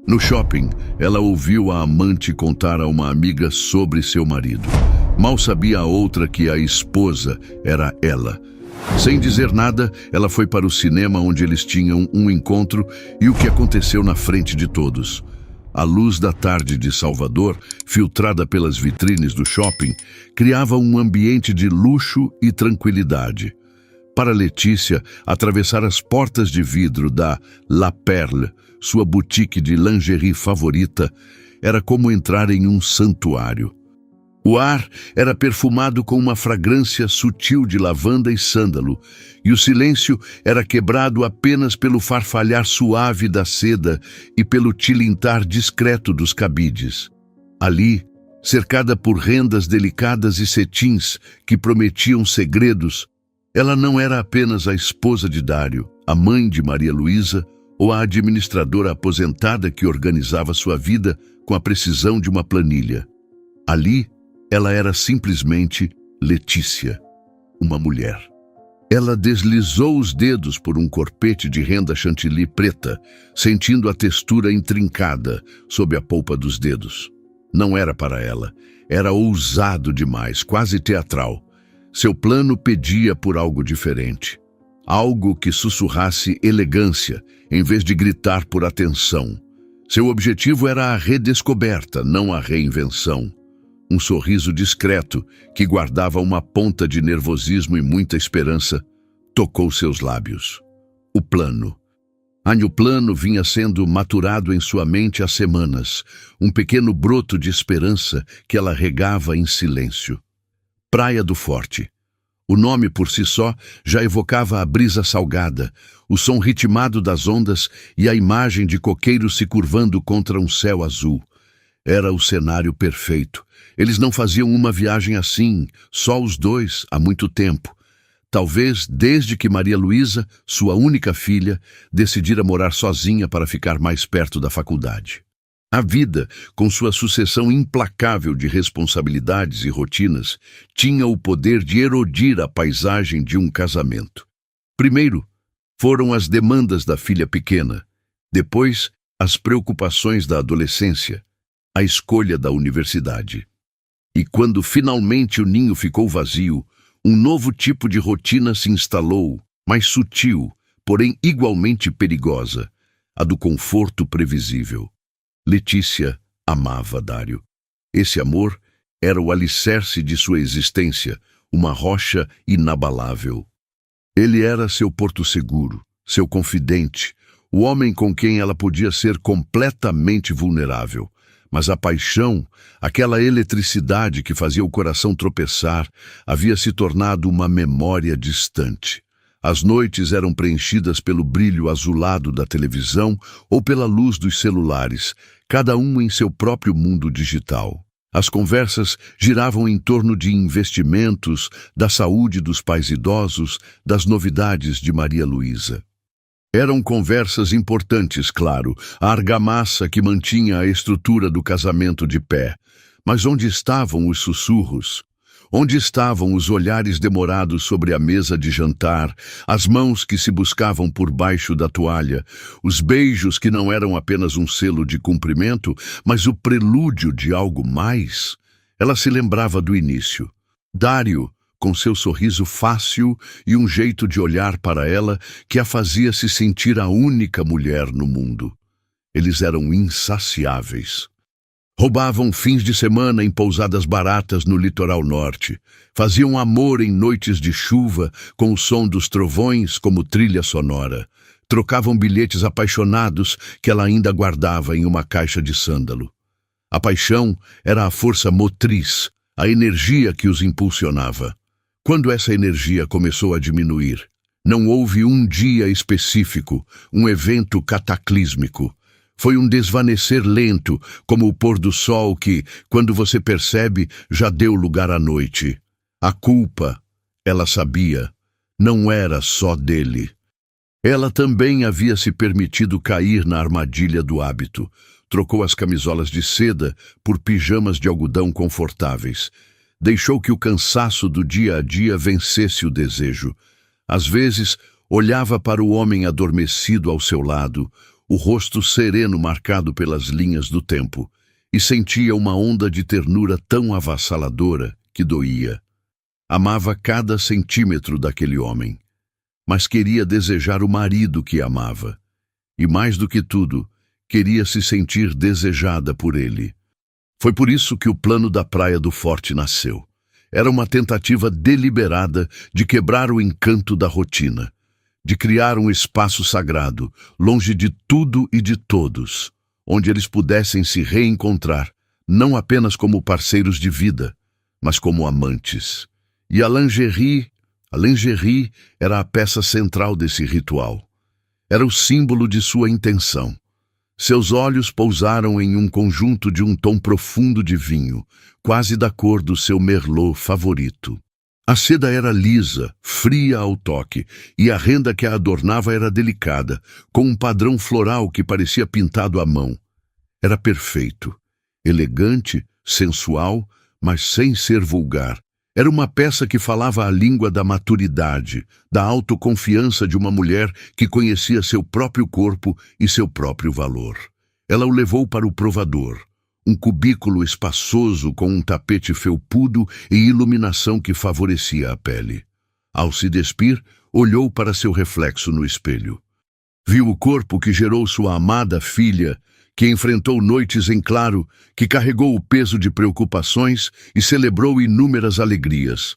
No shopping, ela ouviu a amante contar a uma amiga sobre seu marido. Mal sabia a outra que a esposa era ela. Sem dizer nada, ela foi para o cinema onde eles tinham um encontro e o que aconteceu na frente de todos. A luz da tarde de Salvador, filtrada pelas vitrines do shopping, criava um ambiente de luxo e tranquilidade. Para Letícia, atravessar as portas de vidro da La Perle, sua boutique de lingerie favorita, era como entrar em um santuário. O ar era perfumado com uma fragrância sutil de lavanda e sândalo, e o silêncio era quebrado apenas pelo farfalhar suave da seda e pelo tilintar discreto dos cabides. Ali, cercada por rendas delicadas e cetins que prometiam segredos, ela não era apenas a esposa de Dário, a mãe de Maria Luísa ou a administradora aposentada que organizava sua vida com a precisão de uma planilha. Ali, ela era simplesmente Letícia, uma mulher. Ela deslizou os dedos por um corpete de renda chantilly preta, sentindo a textura intrincada sob a polpa dos dedos. Não era para ela, era ousado demais, quase teatral. Seu plano pedia por algo diferente. Algo que sussurrasse elegância, em vez de gritar por atenção. Seu objetivo era a redescoberta, não a reinvenção. Um sorriso discreto, que guardava uma ponta de nervosismo e muita esperança, tocou seus lábios. O plano. O plano vinha sendo maturado em sua mente há semanas, um pequeno broto de esperança que ela regava em silêncio. Praia do Forte. O nome por si só já evocava a brisa salgada, o som ritmado das ondas e a imagem de coqueiros se curvando contra um céu azul. Era o cenário perfeito. Eles não faziam uma viagem assim, só os dois, há muito tempo. Talvez desde que Maria Luísa, sua única filha, decidira morar sozinha para ficar mais perto da faculdade. A vida, com sua sucessão implacável de responsabilidades e rotinas, tinha o poder de erodir a paisagem de um casamento. Primeiro, foram as demandas da filha pequena. Depois, as preocupações da adolescência, a escolha da universidade. E quando finalmente o ninho ficou vazio, um novo tipo de rotina se instalou, mais sutil, porém igualmente perigosa, a do conforto previsível. Letícia amava Dário. Esse amor era o alicerce de sua existência, uma rocha inabalável. Ele era seu porto seguro, seu confidente, o homem com quem ela podia ser completamente vulnerável. Mas a paixão, aquela eletricidade que fazia o coração tropeçar, havia se tornado uma memória distante. As noites eram preenchidas pelo brilho azulado da televisão ou pela luz dos celulares, cada um em seu próprio mundo digital. As conversas giravam em torno de investimentos, da saúde dos pais idosos, das novidades de Maria Luísa. Eram conversas importantes, claro, a argamassa que mantinha a estrutura do casamento de pé. Mas onde estavam os sussurros? Onde estavam os olhares demorados sobre a mesa de jantar, as mãos que se buscavam por baixo da toalha, os beijos que não eram apenas um selo de cumprimento, mas o prelúdio de algo mais? Ela se lembrava do início. Dário, com seu sorriso fácil e um jeito de olhar para ela que a fazia se sentir a única mulher no mundo. Eles eram insaciáveis. Roubavam fins de semana em pousadas baratas no litoral norte. Faziam amor em noites de chuva, com o som dos trovões como trilha sonora. Trocavam bilhetes apaixonados que ela ainda guardava em uma caixa de sândalo. A paixão era a força motriz, a energia que os impulsionava. Quando essa energia começou a diminuir, não houve um dia específico, um evento cataclísmico. Foi um desvanecer lento, como o pôr do sol que, quando você percebe, já deu lugar à noite. A culpa, ela sabia, não era só dele. Ela também havia se permitido cair na armadilha do hábito. Trocou as camisolas de seda por pijamas de algodão confortáveis. Deixou que o cansaço do dia a dia vencesse o desejo. Às vezes, olhava para o homem adormecido ao seu lado, o rosto sereno marcado pelas linhas do tempo, e sentia uma onda de ternura tão avassaladora que doía. Amava cada centímetro daquele homem, mas queria desejar o marido que amava. E mais do que tudo, queria se sentir desejada por ele. Foi por isso que o plano da Praia do Forte nasceu. Era uma tentativa deliberada de quebrar o encanto da rotina, de criar um espaço sagrado, longe de tudo e de todos, onde eles pudessem se reencontrar, não apenas como parceiros de vida, mas como amantes. E a lingerie era a peça central desse ritual. Era o símbolo de sua intenção. Seus olhos pousaram em um conjunto de um tom profundo de vinho, quase da cor do seu merlot favorito. A seda era lisa, fria ao toque, e a renda que a adornava era delicada, com um padrão floral que parecia pintado à mão. Era perfeito, elegante, sensual, mas sem ser vulgar. Era uma peça que falava a língua da maturidade, da autoconfiança de uma mulher que conhecia seu próprio corpo e seu próprio valor. Ela o levou para o provador, um cubículo espaçoso com um tapete felpudo e iluminação que favorecia a pele. Ao se despir, olhou para seu reflexo no espelho. Viu o corpo que gerou sua amada filha, que enfrentou noites em claro, que carregou o peso de preocupações e celebrou inúmeras alegrias.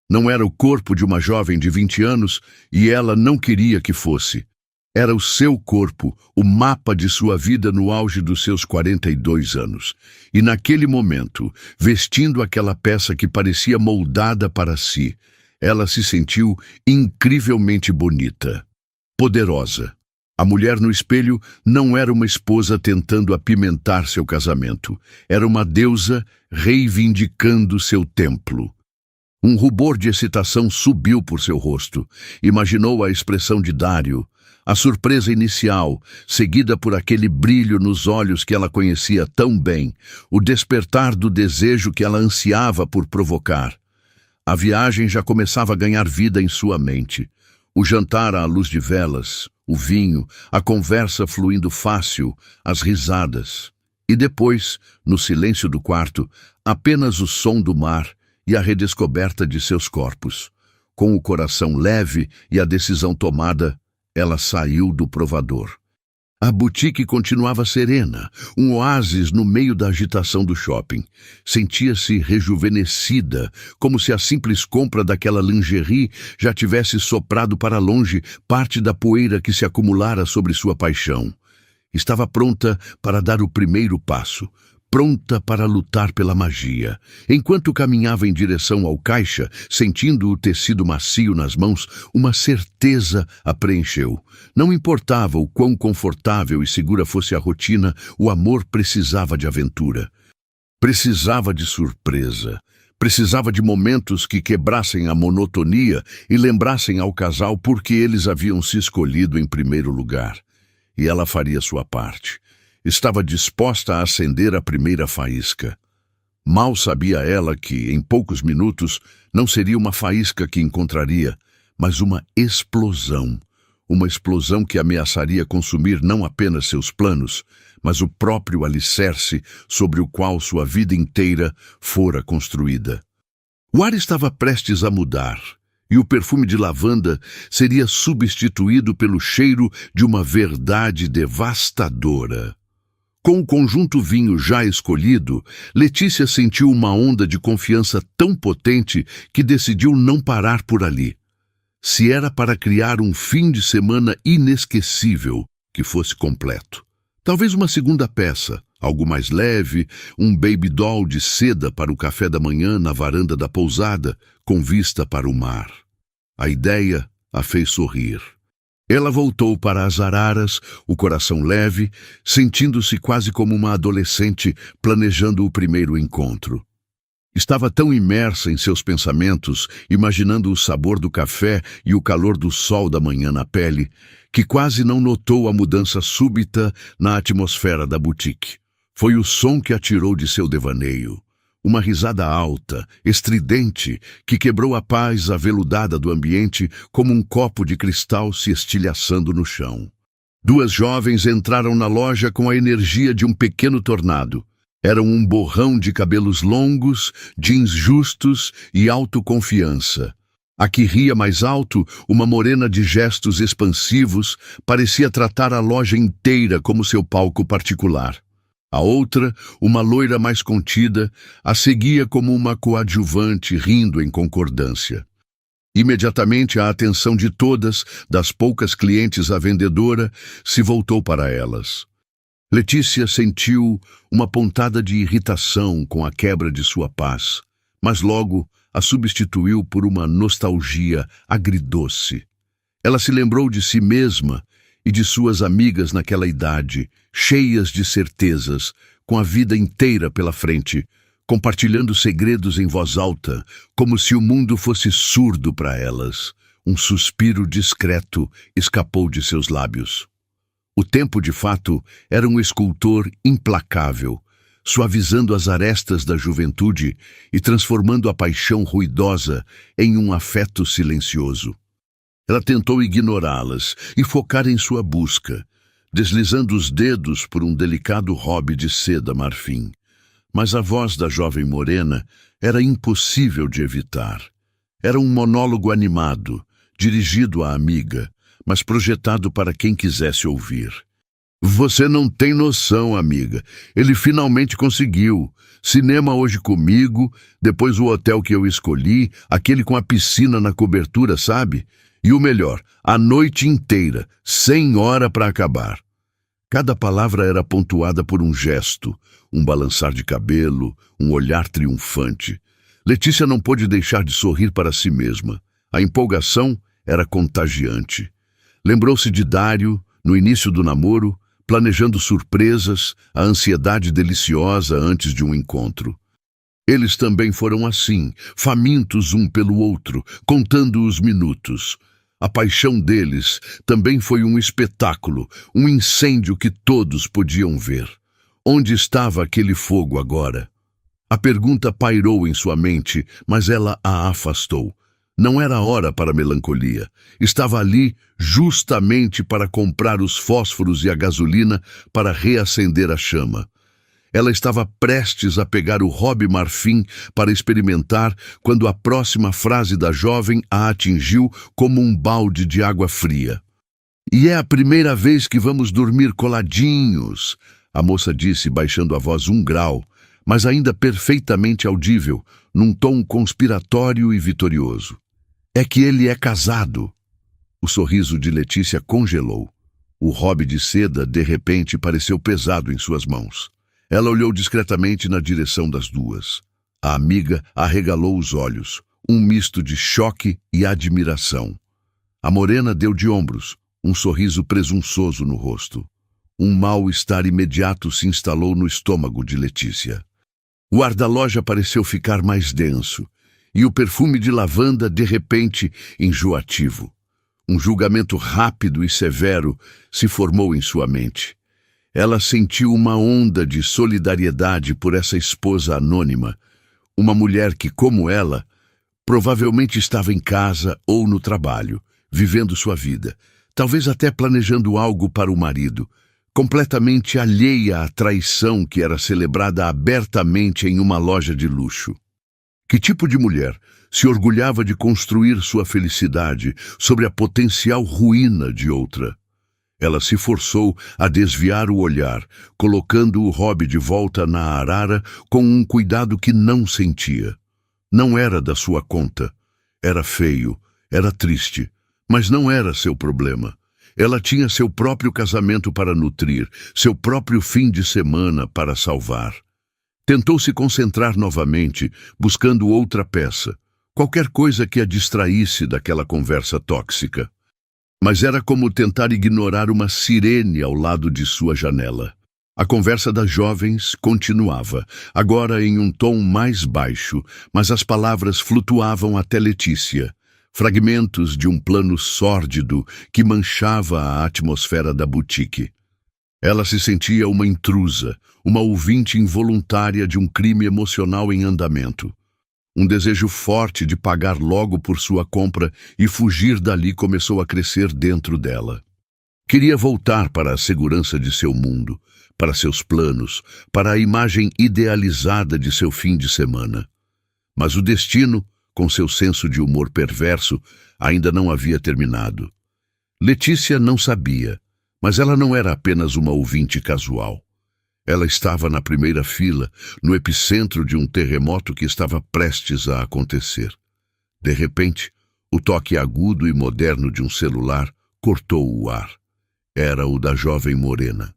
Não era o corpo de uma jovem de 20 anos e ela não queria que fosse. Era o seu corpo, o mapa de sua vida no auge dos seus 42 anos. E naquele momento, vestindo aquela peça que parecia moldada para si, ela se sentiu incrivelmente bonita, poderosa. A mulher no espelho não era uma esposa tentando apimentar seu casamento. Era uma deusa reivindicando seu templo. Um rubor de excitação subiu por seu rosto. Imaginou a expressão de Dário, a surpresa inicial, seguida por aquele brilho nos olhos que ela conhecia tão bem, o despertar do desejo que ela ansiava por provocar. A viagem já começava a ganhar vida em sua mente. O jantar à luz de velas, o vinho, a conversa fluindo fácil, as risadas. E depois, no silêncio do quarto, apenas o som do mar e a redescoberta de seus corpos. Com o coração leve e a decisão tomada, ela saiu do provador. A boutique continuava serena, um oásis no meio da agitação do shopping. Sentia-se rejuvenescida, como se a simples compra daquela lingerie já tivesse soprado para longe parte da poeira que se acumulara sobre sua paixão. Estava pronta para dar o primeiro passo, pronta para lutar pela magia. Enquanto caminhava em direção ao caixa, sentindo o tecido macio nas mãos, uma certeza a preencheu. Não importava o quão confortável e segura fosse a rotina, o amor precisava de aventura. Precisava de surpresa. Precisava de momentos que quebrassem a monotonia e lembrassem ao casal por que eles haviam se escolhido em primeiro lugar. E ela faria sua parte. Estava disposta a acender a primeira faísca. Mal sabia ela que, em poucos minutos, não seria uma faísca que encontraria, mas uma explosão. Uma explosão que ameaçaria consumir não apenas seus planos, mas o próprio alicerce sobre o qual sua vida inteira fora construída. O ar estava prestes a mudar, e o perfume de lavanda seria substituído pelo cheiro de uma verdade devastadora. Com o conjunto vinho já escolhido, Letícia sentiu uma onda de confiança tão potente que decidiu não parar por ali. Se era para criar um fim de semana inesquecível, que fosse completo. Talvez uma segunda peça, algo mais leve, um baby doll de seda para o café da manhã na varanda da pousada, com vista para o mar. A ideia a fez sorrir. Ela voltou para as araras, o coração leve, sentindo-se quase como uma adolescente planejando o primeiro encontro. Estava tão imersa em seus pensamentos, imaginando o sabor do café e o calor do sol da manhã na pele, que quase não notou a mudança súbita na atmosfera da boutique. Foi o som que a tirou de seu devaneio. Uma risada alta, estridente, que quebrou a paz aveludada do ambiente como um copo de cristal se estilhaçando no chão. Duas jovens entraram na loja com a energia de um pequeno tornado. Eram um borrão de cabelos longos, jeans justos e autoconfiança. A que ria mais alto, uma morena de gestos expansivos, parecia tratar a loja inteira como seu palco particular. A outra, uma loira mais contida, a seguia como uma coadjuvante, rindo em concordância. Imediatamente a atenção de todas, das poucas clientes à vendedora, se voltou para elas. Letícia sentiu uma pontada de irritação com a quebra de sua paz, mas logo a substituiu por uma nostalgia agridoce. Ela se lembrou de si mesma e de suas amigas naquela idade, cheias de certezas, com a vida inteira pela frente, compartilhando segredos em voz alta, como se o mundo fosse surdo para elas. Um suspiro discreto escapou de seus lábios. O tempo, de fato, era um escultor implacável, suavizando as arestas da juventude e transformando a paixão ruidosa em um afeto silencioso. Ela tentou ignorá-las e focar em sua busca, deslizando os dedos por um delicado hobby de seda marfim. Mas a voz da jovem morena era impossível de evitar. Era um monólogo animado, dirigido à amiga, mas projetado para quem quisesse ouvir. Você não tem noção, amiga. Ele finalmente conseguiu. Cinema hoje comigo, depois o hotel que eu escolhi, aquele com a piscina na cobertura, sabe? E o melhor, a noite inteira, sem hora para acabar. Cada palavra era pontuada por um gesto, um balançar de cabelo, um olhar triunfante. Letícia não pôde deixar de sorrir para si mesma. A empolgação era contagiante. Lembrou-se de Dário, no início do namoro, planejando surpresas, a ansiedade deliciosa antes de um encontro. Eles também foram assim, famintos um pelo outro, contando os minutos. A paixão deles também foi um espetáculo, um incêndio que todos podiam ver. Onde estava aquele fogo agora? A pergunta pairou em sua mente, mas ela a afastou. Não era hora para melancolia. Estava ali justamente para comprar os fósforos e a gasolina para reacender a chama. Ela estava prestes a pegar o hobby marfim para experimentar quando a próxima frase da jovem a atingiu como um balde de água fria. E é a primeira vez que vamos dormir coladinhos, a moça disse, baixando a voz 1 grau, mas ainda perfeitamente audível, num tom conspiratório e vitorioso. É que ele é casado. O sorriso de Letícia congelou. O hobby de seda, de repente, pareceu pesado em suas mãos. Ela olhou discretamente na direção das duas. A amiga arregalou os olhos, um misto de choque e admiração. A morena deu de ombros, um sorriso presunçoso no rosto. Um mal-estar imediato se instalou no estômago de Letícia. O ar da loja pareceu ficar mais denso, e o perfume de lavanda, de repente, enjoativo. Um julgamento rápido e severo se formou em sua mente. Ela sentiu uma onda de solidariedade por essa esposa anônima, uma mulher que, como ela, provavelmente estava em casa ou no trabalho, vivendo sua vida, talvez até planejando algo para o marido, completamente alheia à traição que era celebrada abertamente em uma loja de luxo. Que tipo de mulher se orgulhava de construir sua felicidade sobre a potencial ruína de outra? Ela se forçou a desviar o olhar, colocando o hobby de volta na arara com um cuidado que não sentia. Não era da sua conta. Era feio, era triste, mas não era seu problema. Ela tinha seu próprio casamento para nutrir, seu próprio fim de semana para salvar. Tentou se concentrar novamente, buscando outra peça, qualquer coisa que a distraísse daquela conversa tóxica. Mas era como tentar ignorar uma sirene ao lado de sua janela. A conversa das jovens continuava, agora em um tom mais baixo, mas as palavras flutuavam até Letícia, fragmentos de um plano sórdido que manchava a atmosfera da boutique. Ela se sentia uma intrusa, uma ouvinte involuntária de um crime emocional em andamento. Um desejo forte de pagar logo por sua compra e fugir dali começou a crescer dentro dela. Queria voltar para a segurança de seu mundo, para seus planos, para a imagem idealizada de seu fim de semana. Mas o destino, com seu senso de humor perverso, ainda não havia terminado. Letícia não sabia, mas ela não era apenas uma ouvinte casual. Ela estava na primeira fila, no epicentro de um terremoto que estava prestes a acontecer. De repente, o toque agudo e moderno de um celular cortou o ar. Era o da jovem morena.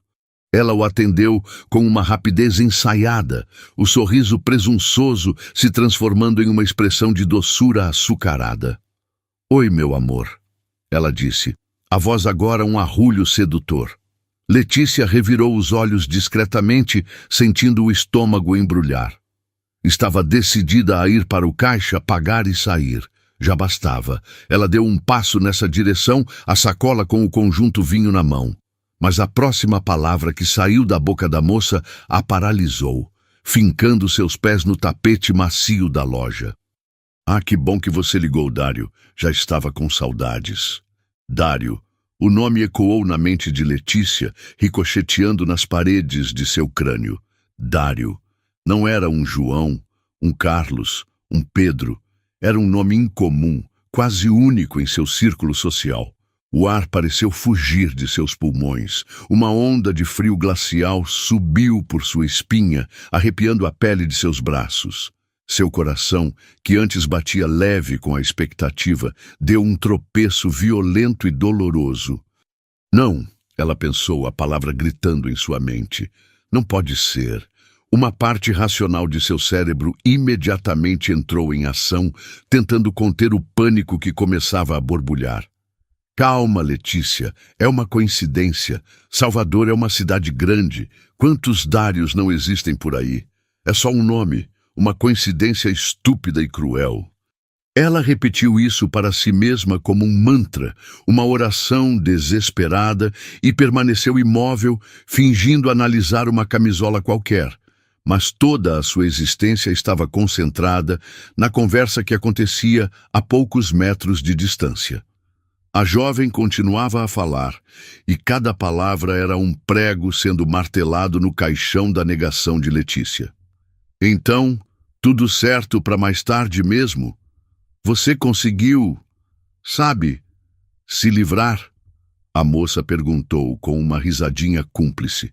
Ela o atendeu com uma rapidez ensaiada, o sorriso presunçoso se transformando em uma expressão de doçura açucarada. "Oi, meu amor", ela disse, a voz agora um arrulho sedutor. Letícia revirou os olhos discretamente, sentindo o estômago embrulhar. Estava decidida a ir para o caixa, pagar e sair. Já bastava. Ela deu um passo nessa direção, a sacola com o conjunto vinho na mão. Mas a próxima palavra que saiu da boca da moça a paralisou, fincando seus pés no tapete macio da loja. "Ah, que bom que você ligou, Dário. Já estava com saudades." Dário. O nome ecoou na mente de Letícia, ricocheteando nas paredes de seu crânio. Dário. Não era um João, um Carlos, um Pedro. Era um nome incomum, quase único em seu círculo social. O ar pareceu fugir de seus pulmões. Uma onda de frio glacial subiu por sua espinha, arrepiando a pele de seus braços. Seu coração, que antes batia leve com a expectativa, deu um tropeço violento e doloroso. "Não", ela pensou, a palavra gritando em sua mente. "Não pode ser." Uma parte racional de seu cérebro imediatamente entrou em ação, tentando conter o pânico que começava a borbulhar. "Calma, Letícia. É uma coincidência. Salvador é uma cidade grande. Quantos Dários não existem por aí? É só um nome. Uma coincidência estúpida e cruel." Ela repetiu isso para si mesma como um mantra, uma oração desesperada, e permaneceu imóvel, fingindo analisar uma camisola qualquer. Mas toda a sua existência estava concentrada na conversa que acontecia a poucos metros de distância. A jovem continuava a falar, e cada palavra era um prego sendo martelado no caixão da negação de Letícia. "Então, tudo certo para mais tarde mesmo? Você conseguiu, sabe, se livrar?" A moça perguntou com uma risadinha cúmplice.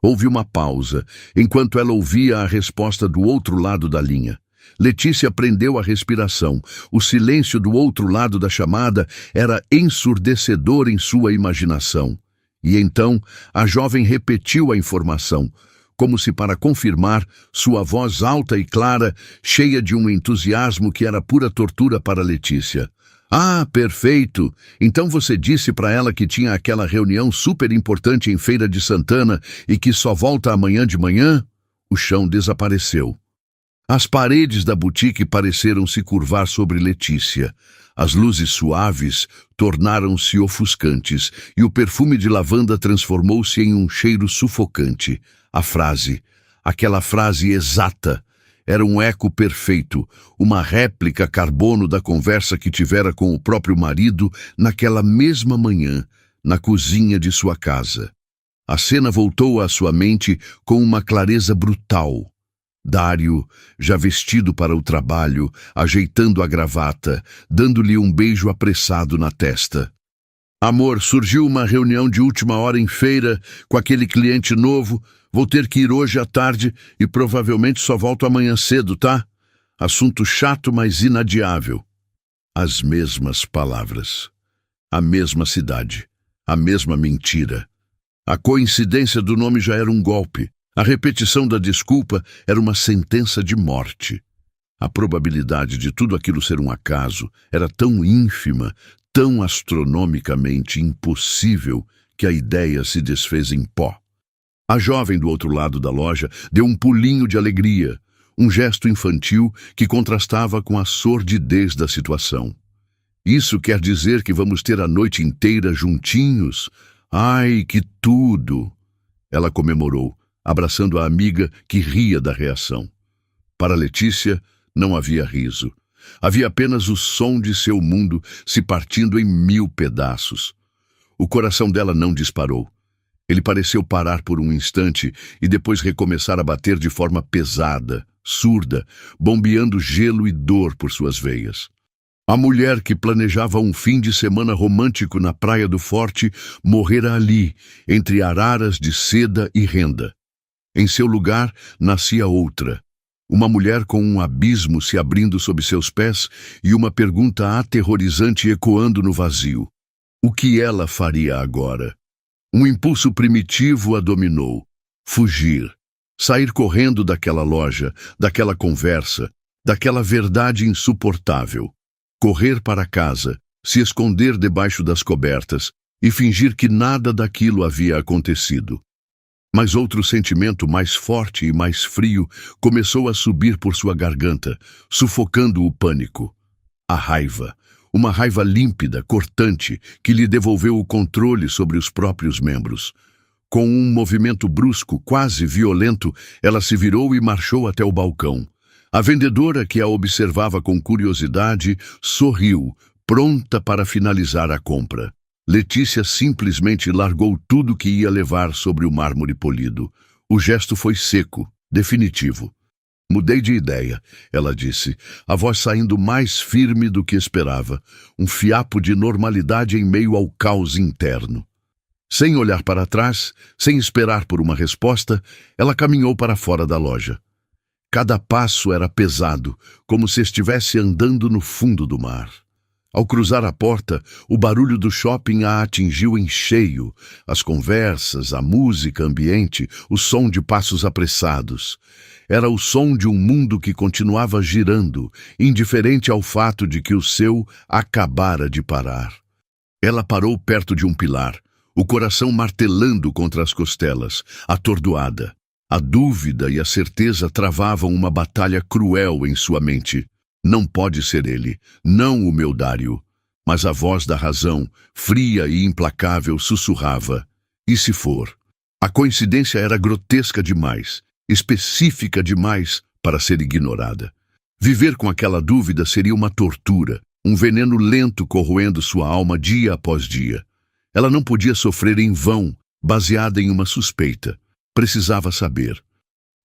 Houve uma pausa, enquanto ela ouvia a resposta do outro lado da linha. Letícia prendeu a respiração. O silêncio do outro lado da chamada era ensurdecedor em sua imaginação. E então a jovem repetiu a informação, como se para confirmar, sua voz alta e clara, cheia de um entusiasmo que era pura tortura para Letícia. "Ah, perfeito! Então você disse para ela que tinha aquela reunião super importante em Feira de Santana e que só volta amanhã de manhã?" O chão desapareceu. As paredes da boutique pareceram se curvar sobre Letícia. As luzes suaves tornaram-se ofuscantes e o perfume de lavanda transformou-se em um cheiro sufocante. A frase, aquela frase exata, era um eco perfeito, uma réplica carbono da conversa que tivera com o próprio marido naquela mesma manhã, na cozinha de sua casa. A cena voltou à sua mente com uma clareza brutal. Dário, já vestido para o trabalho, ajeitando a gravata, dando-lhe um beijo apressado na testa. "Amor, surgiu uma reunião de última hora em feira com aquele cliente novo. Vou ter que ir hoje à tarde e provavelmente só volto amanhã cedo, tá? Assunto chato, mas inadiável." As mesmas palavras. A mesma cidade. A mesma mentira. A coincidência do nome já era um golpe. A repetição da desculpa era uma sentença de morte. A probabilidade de tudo aquilo ser um acaso era tão ínfima, tão astronomicamente impossível, que a ideia se desfez em pó. A jovem do outro lado da loja deu um pulinho de alegria, um gesto infantil que contrastava com a sordidez da situação. "Isso quer dizer que vamos ter a noite inteira juntinhos? Ai, que tudo!" Ela comemorou, abraçando a amiga que ria da reação. Para Letícia, não havia riso. Havia apenas o som de seu mundo se partindo em 1000 pedaços. O coração dela não disparou. Ele pareceu parar por um instante e depois recomeçar a bater de forma pesada, surda, bombeando gelo e dor por suas veias. A mulher que planejava um fim de semana romântico na praia do Forte morrera ali, entre araras de seda e renda. Em seu lugar, nascia outra. Uma mulher com um abismo se abrindo sob seus pés e uma pergunta aterrorizante ecoando no vazio. O que ela faria agora? Um impulso primitivo a dominou. Fugir. Sair correndo daquela loja, daquela conversa, daquela verdade insuportável. Correr para casa, se esconder debaixo das cobertas e fingir que nada daquilo havia acontecido. Mas outro sentimento mais forte e mais frio começou a subir por sua garganta, sufocando o pânico. A raiva. Uma raiva límpida, cortante, que lhe devolveu o controle sobre os próprios membros. Com um movimento brusco, quase violento, ela se virou e marchou até o balcão. A vendedora, que a observava com curiosidade, sorriu, pronta para finalizar a compra. Letícia simplesmente largou tudo que ia levar sobre o mármore polido. O gesto foi seco, definitivo. Mudei de ideia, ela disse, a voz saindo mais firme do que esperava, um fiapo de normalidade em meio ao caos interno. Sem olhar para trás, sem esperar por uma resposta, ela caminhou para fora da loja. Cada passo era pesado, como se estivesse andando no fundo do mar. Ao cruzar a porta, o barulho do shopping a atingiu em cheio. As conversas, a música ambiente, o som de passos apressados. Era o som de um mundo que continuava girando, indiferente ao fato de que o seu acabara de parar. Ela parou perto de um pilar, o coração martelando contra as costelas, atordoada. A dúvida e a certeza travavam uma batalha cruel em sua mente. Não pode ser ele, não o meu Dário. Mas a voz da razão, fria e implacável, sussurrava. E se for? A coincidência era grotesca demais, específica demais para ser ignorada. Viver com aquela dúvida seria uma tortura, um veneno lento corroendo sua alma dia após dia. Ela não podia sofrer em vão, baseada em uma suspeita. Precisava saber.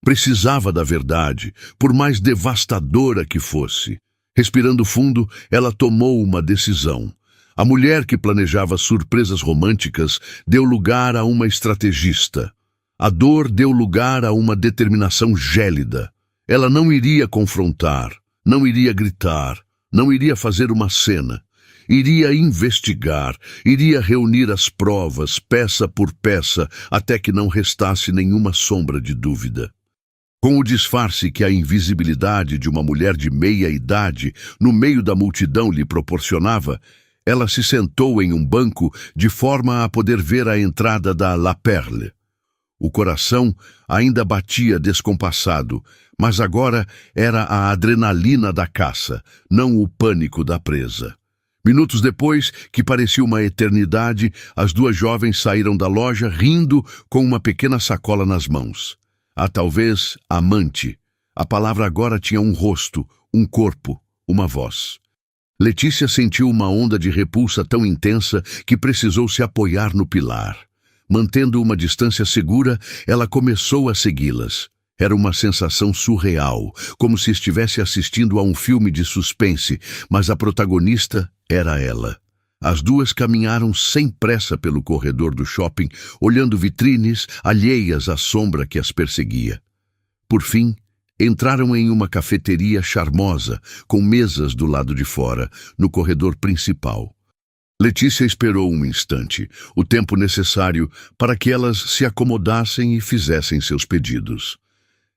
Precisava da verdade, por mais devastadora que fosse. Respirando fundo, ela tomou uma decisão. A mulher que planejava surpresas românticas deu lugar a uma estrategista. A dor deu lugar a uma determinação gélida. Ela não iria confrontar, não iria gritar, não iria fazer uma cena. Iria investigar, iria reunir as provas, peça por peça, até que não restasse nenhuma sombra de dúvida. Com o disfarce que a invisibilidade de uma mulher de meia idade no meio da multidão lhe proporcionava, ela se sentou em um banco de forma a poder ver a entrada da La Perle. O coração ainda batia descompassado, mas agora era a adrenalina da caça, não o pânico da presa. Minutos depois, que parecia uma eternidade, as duas jovens saíram da loja rindo com uma pequena sacola nas mãos. Talvez amante. A palavra agora tinha um rosto, um corpo, uma voz. Letícia sentiu uma onda de repulsa tão intensa que precisou se apoiar no pilar. Mantendo uma distância segura, ela começou a segui-las. Era uma sensação surreal, como se estivesse assistindo a um filme de suspense, mas a protagonista era ela. As duas caminharam sem pressa pelo corredor do shopping, olhando vitrines alheias à sombra que as perseguia. Por fim, entraram em uma cafeteria charmosa, com mesas do lado de fora, no corredor principal. Letícia esperou um instante, o tempo necessário para que elas se acomodassem e fizessem seus pedidos.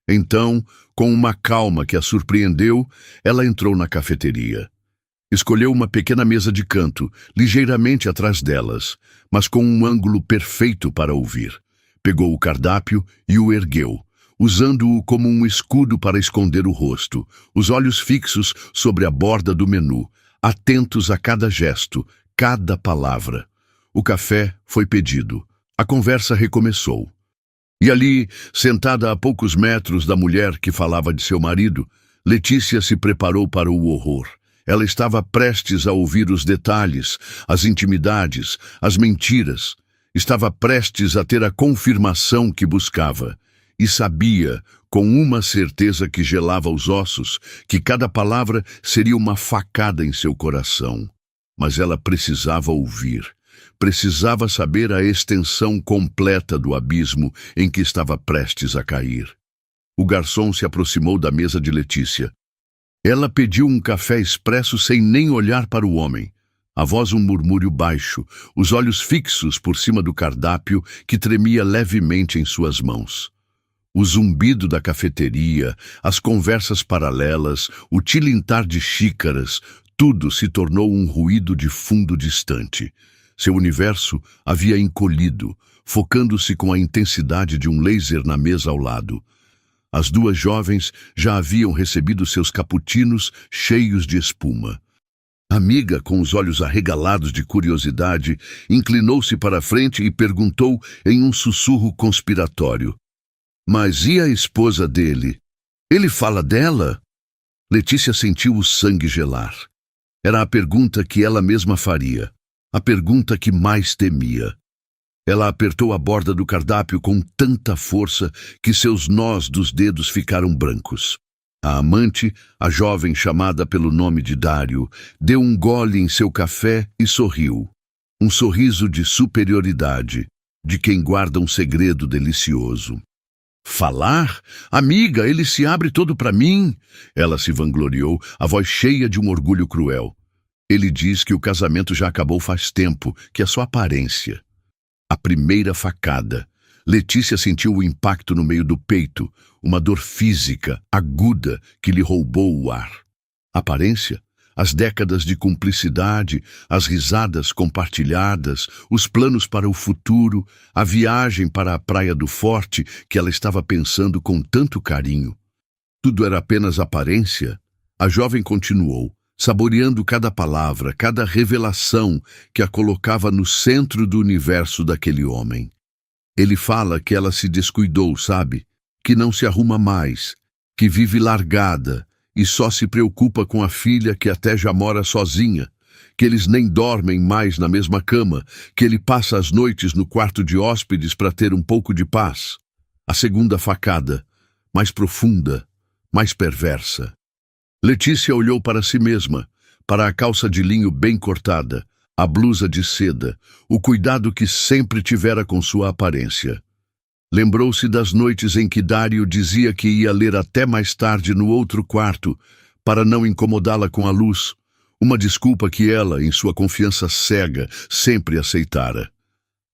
Então, com uma calma que a surpreendeu, ela entrou na cafeteria. Escolheu uma pequena mesa de canto, ligeiramente atrás delas, mas com um ângulo perfeito para ouvir. Pegou o cardápio e o ergueu, usando-o como um escudo para esconder o rosto, os olhos fixos sobre a borda do menu, atentos a cada gesto, cada palavra. O café foi pedido. A conversa recomeçou. E ali, sentada a poucos metros da mulher que falava de seu marido, Letícia se preparou para o horror. Ela estava prestes a ouvir os detalhes, as intimidades, as mentiras. Estava prestes a ter a confirmação que buscava. E sabia, com uma certeza que gelava os ossos, que cada palavra seria uma facada em seu coração. Mas ela precisava ouvir. Precisava saber a extensão completa do abismo em que estava prestes a cair. O garçom se aproximou da mesa de Letícia. Ela pediu um café expresso sem nem olhar para o homem. A voz um murmúrio baixo, os olhos fixos por cima do cardápio que tremia levemente em suas mãos. O zumbido da cafeteria, as conversas paralelas, o tilintar de xícaras, tudo se tornou um ruído de fundo distante. Seu universo havia encolhido, focando-se com a intensidade de um laser na mesa ao lado. As duas jovens já haviam recebido seus cappuccinos cheios de espuma. A amiga, com os olhos arregalados de curiosidade, inclinou-se para a frente e perguntou em um sussurro conspiratório: "Mas e a esposa dele? Ele fala dela?" Letícia sentiu o sangue gelar. Era a pergunta que ela mesma faria, a pergunta que mais temia. Ela apertou a borda do cardápio com tanta força que seus nós dos dedos ficaram brancos. A amante, a jovem chamada pelo nome de Dário, deu um gole em seu café e sorriu. Um sorriso de superioridade, de quem guarda um segredo delicioso. "Falar? Amiga, ele se abre todo para mim!" Ela se vangloriou, a voz cheia de um orgulho cruel. "Ele diz que o casamento já acabou faz tempo, que é só aparência." A primeira facada. Letícia sentiu o impacto no meio do peito, uma dor física, aguda, que lhe roubou o ar. Aparência? As décadas de cumplicidade, as risadas compartilhadas, os planos para o futuro, a viagem para a Praia do Forte que ela estava pensando com tanto carinho. Tudo era apenas aparência? A jovem continuou, saboreando cada palavra, cada revelação que a colocava no centro do universo daquele homem. Ele fala que ela se descuidou, sabe? Que não se arruma mais, que vive largada e só se preocupa com a filha que até já mora sozinha, que eles nem dormem mais na mesma cama, que ele passa as noites no quarto de hóspedes para ter um pouco de paz. A segunda facada, mais profunda, mais perversa. Letícia olhou para si mesma, para a calça de linho bem cortada, a blusa de seda, o cuidado que sempre tivera com sua aparência. Lembrou-se das noites em que Dário dizia que ia ler até mais tarde no outro quarto, para não incomodá-la com a luz, uma desculpa que ela, em sua confiança cega, sempre aceitara.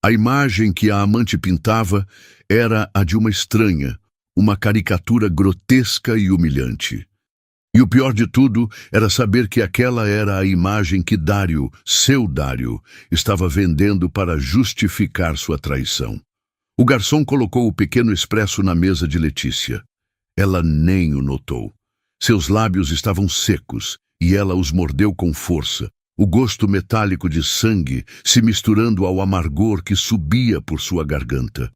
A imagem que a amante pintava era a de uma estranha, uma caricatura grotesca e humilhante. E o pior de tudo era saber que aquela era a imagem que Dário, seu Dário, estava vendendo para justificar sua traição. O garçom colocou o pequeno expresso na mesa de Letícia. Ela nem o notou. Seus lábios estavam secos e ela os mordeu com força, o gosto metálico de sangue se misturando ao amargor que subia por sua garganta.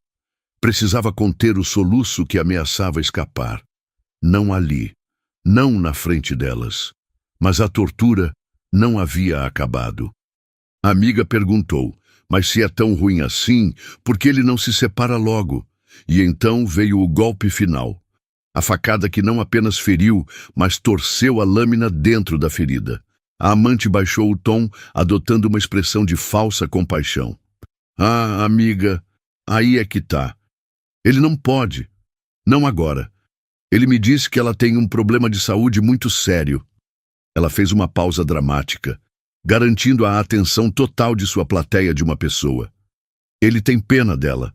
Precisava conter o soluço que ameaçava escapar. Não ali. Não na frente delas. Mas a tortura não havia acabado. A amiga perguntou, mas se é tão ruim assim, por que ele não se separa logo? E então veio o golpe final. A facada que não apenas feriu, mas torceu a lâmina dentro da ferida. A amante baixou o tom, adotando uma expressão de falsa compaixão. "Ah, amiga, aí é que tá. Ele não pode. Não agora. Ele me disse que ela tem um problema de saúde muito sério." Ela fez uma pausa dramática, garantindo a atenção total de sua plateia de uma pessoa. Ele tem pena dela.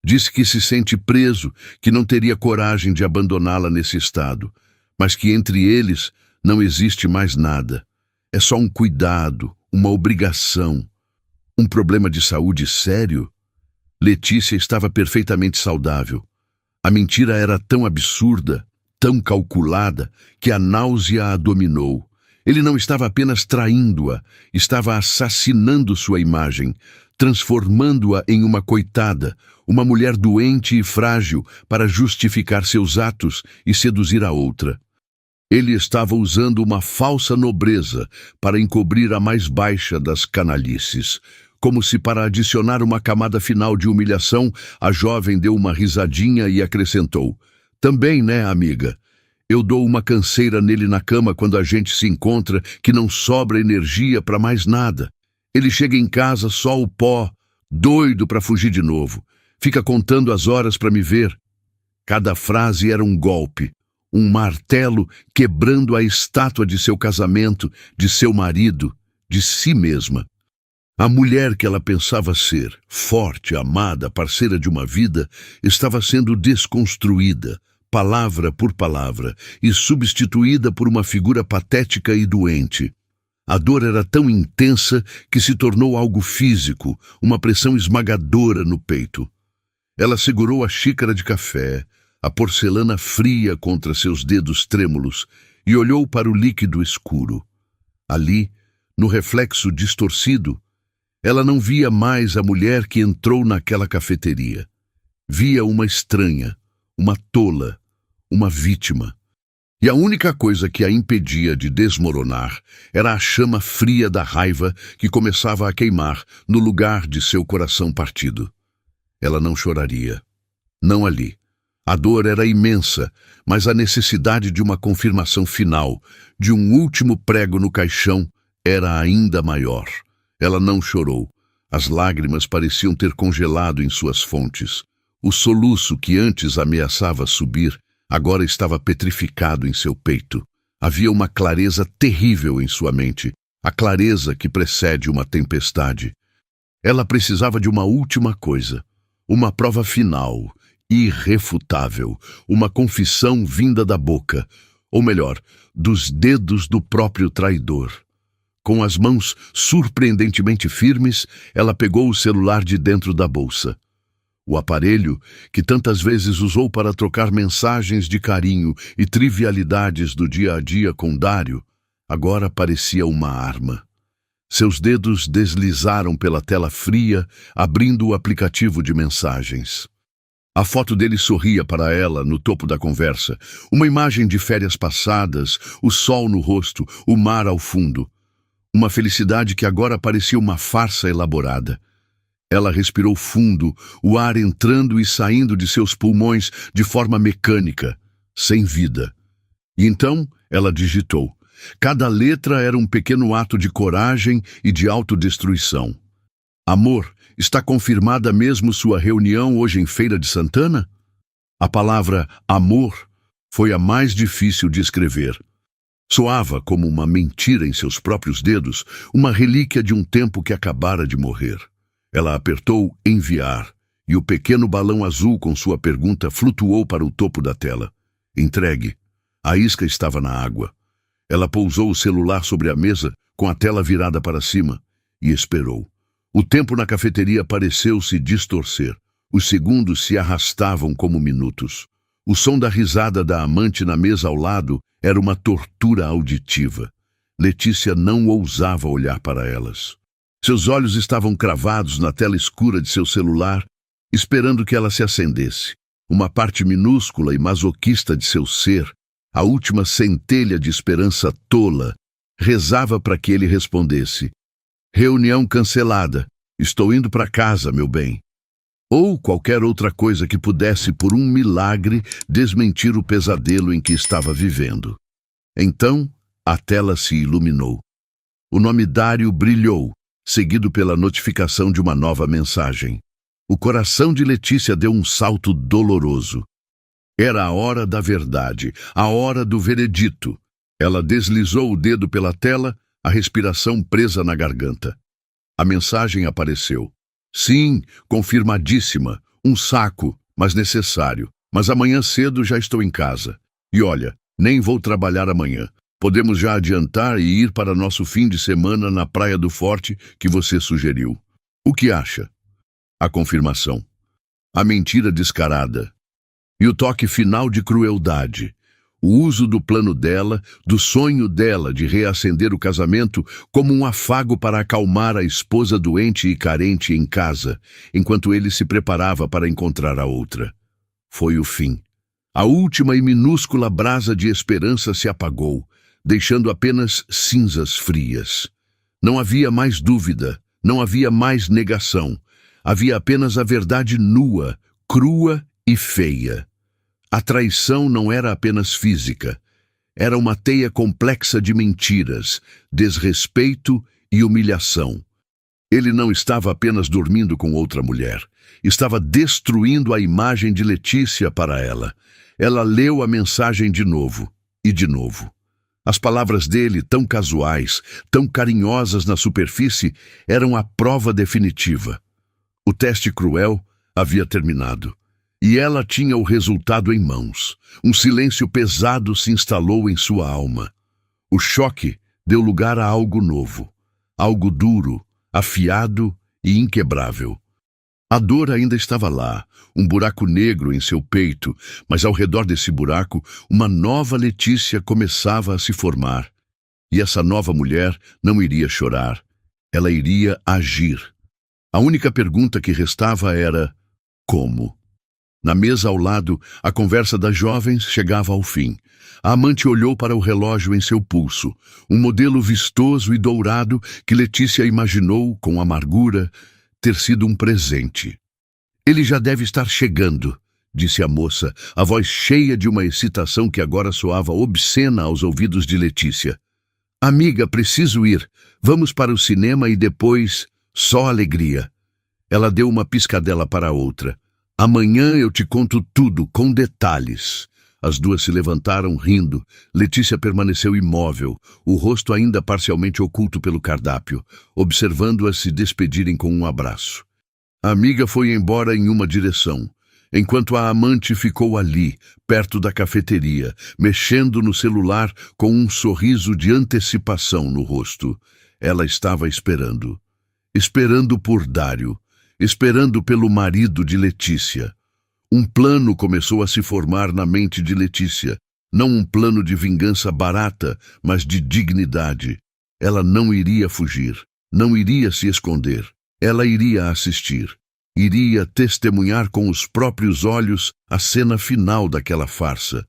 Disse que se sente preso, que não teria coragem de abandoná-la nesse estado, mas que entre eles não existe mais nada. É só um cuidado, uma obrigação. Um problema de saúde sério? Letícia estava perfeitamente saudável. A mentira era tão absurda, tão calculada, que a náusea a dominou. Ele não estava apenas traindo-a, estava assassinando sua imagem, transformando-a em uma coitada, uma mulher doente e frágil para justificar seus atos e seduzir a outra. Ele estava usando uma falsa nobreza para encobrir a mais baixa das canalices. Como se para adicionar uma camada final de humilhação, a jovem deu uma risadinha e acrescentou: "Também, né, amiga? Eu dou uma canseira nele na cama quando a gente se encontra que não sobra energia para mais nada. Ele chega em casa só o pó, doido para fugir de novo. Fica contando as horas para me ver." Cada frase era um golpe, um martelo quebrando a estátua de seu casamento, de seu marido, de si mesma. A mulher que ela pensava ser, forte, amada, parceira de uma vida, estava sendo desconstruída, palavra por palavra, e substituída por uma figura patética e doente. A dor era tão intensa que se tornou algo físico, uma pressão esmagadora no peito. Ela segurou a xícara de café, a porcelana fria contra seus dedos trêmulos, e olhou para o líquido escuro. Ali, no reflexo distorcido, ela não via mais a mulher que entrou naquela cafeteria. Via uma estranha, uma tola, uma vítima. E a única coisa que a impedia de desmoronar era a chama fria da raiva que começava a queimar no lugar de seu coração partido. Ela não choraria. Não ali. A dor era imensa, mas a necessidade de uma confirmação final, de um último prego no caixão, era ainda maior. Ela não chorou. As lágrimas pareciam ter congelado em suas fontes. O soluço que antes ameaçava subir, agora estava petrificado em seu peito. Havia uma clareza terrível em sua mente, a clareza que precede uma tempestade. Ela precisava de uma última coisa, uma prova final, irrefutável, uma confissão vinda da boca, ou melhor, dos dedos do próprio traidor. Com as mãos surpreendentemente firmes, ela pegou o celular de dentro da bolsa. O aparelho, que tantas vezes usou para trocar mensagens de carinho e trivialidades do dia a dia com Dário, agora parecia uma arma. Seus dedos deslizaram pela tela fria, abrindo o aplicativo de mensagens. A foto dele sorria para ela no topo da conversa, uma imagem de férias passadas, o sol no rosto, o mar ao fundo. Uma felicidade que agora parecia uma farsa elaborada. Ela respirou fundo, o ar entrando e saindo de seus pulmões de forma mecânica, sem vida. E então ela digitou. Cada letra era um pequeno ato de coragem e de autodestruição. Amor, está confirmada mesmo sua reunião hoje em Feira de Santana? A palavra amor foi a mais difícil de escrever. Soava como uma mentira em seus próprios dedos, uma relíquia de um tempo que acabara de morrer. Ela apertou enviar, e o pequeno balão azul com sua pergunta flutuou para o topo da tela. Entregue. A isca estava na água. Ela pousou o celular sobre a mesa, com a tela virada para cima, e esperou. O tempo na cafeteria pareceu se distorcer. Os segundos se arrastavam como minutos. O som da risada da amante na mesa ao lado era uma tortura auditiva. Letícia não ousava olhar para elas. Seus olhos estavam cravados na tela escura de seu celular, esperando que ela se acendesse. Uma parte minúscula e masoquista de seu ser, a última centelha de esperança tola, rezava para que ele respondesse: "Reunião cancelada. Estou indo para casa, meu bem." Ou qualquer outra coisa que pudesse, por um milagre, desmentir o pesadelo em que estava vivendo. Então, a tela se iluminou. O nome Dário brilhou, seguido pela notificação de uma nova mensagem. O coração de Letícia deu um salto doloroso. Era a hora da verdade, a hora do veredito. Ela deslizou o dedo pela tela, a respiração presa na garganta. A mensagem apareceu. Sim, confirmadíssima. Um saco, mas necessário. Mas amanhã cedo já estou em casa. E olha, nem vou trabalhar amanhã. Podemos já adiantar e ir para nosso fim de semana na Praia do Forte que você sugeriu. O que acha? A confirmação. A mentira descarada. E o toque final de crueldade. O uso do plano dela, do sonho dela de reacender o casamento como um afago para acalmar a esposa doente e carente em casa, enquanto ele se preparava para encontrar a outra. Foi o fim. A última e minúscula brasa de esperança se apagou, deixando apenas cinzas frias. Não havia mais dúvida, não havia mais negação. Havia apenas a verdade nua, crua e feia. A traição não era apenas física. Era uma teia complexa de mentiras, desrespeito e humilhação. Ele não estava apenas dormindo com outra mulher. Estava destruindo a imagem de Letícia para ela. Ela leu a mensagem de novo e de novo. As palavras dele, tão casuais, tão carinhosas na superfície, eram a prova definitiva. O teste cruel havia terminado. E ela tinha o resultado em mãos. Um silêncio pesado se instalou em sua alma. O choque deu lugar a algo novo. Algo duro, afiado e inquebrável. A dor ainda estava lá, um buraco negro em seu peito, mas ao redor desse buraco, uma nova Letícia começava a se formar. E essa nova mulher não iria chorar, ela iria agir. A única pergunta que restava era: como? Na mesa ao lado, a conversa das jovens chegava ao fim. A amante olhou para o relógio em seu pulso, um modelo vistoso e dourado que Letícia imaginou, com amargura, ter sido um presente. Ele já deve estar chegando, disse a moça, a voz cheia de uma excitação que agora soava obscena aos ouvidos de Letícia. Amiga, preciso ir. Vamos para o cinema e depois, só alegria. Ela deu uma piscadela para a outra. Amanhã eu te conto tudo, com detalhes. As duas se levantaram rindo. Letícia permaneceu imóvel, o rosto ainda parcialmente oculto pelo cardápio, observando-as se despedirem com um abraço. A amiga foi embora em uma direção, enquanto a amante ficou ali, perto da cafeteria, mexendo no celular com um sorriso de antecipação no rosto. Ela estava esperando. Esperando por Dário, esperando pelo marido de Letícia. Um plano começou a se formar na mente de Letícia, não um plano de vingança barata, mas de dignidade. Ela não iria fugir, não iria se esconder. Ela iria assistir, iria testemunhar com os próprios olhos a cena final daquela farsa.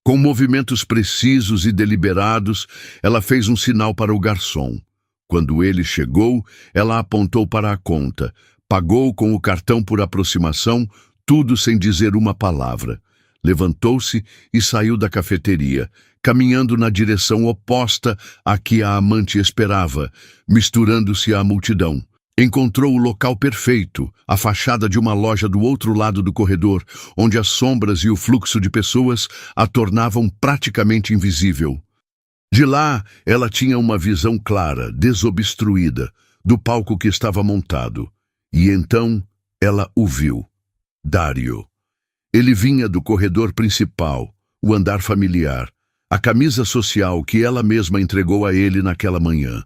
Com movimentos precisos e deliberados, ela fez um sinal para o garçom. Quando ele chegou, ela apontou para a conta, pagou com o cartão por aproximação, tudo sem dizer uma palavra. Levantou-se e saiu da cafeteria, caminhando na direção oposta à que a amante esperava, misturando-se à multidão. Encontrou o local perfeito, a fachada de uma loja do outro lado do corredor, onde as sombras e o fluxo de pessoas a tornavam praticamente invisível. De lá, ela tinha uma visão clara, desobstruída, do palco que estava montado. E então, ela o viu. Dário. Ele vinha do corredor principal, o andar familiar, a camisa social que ela mesma entregou a ele naquela manhã.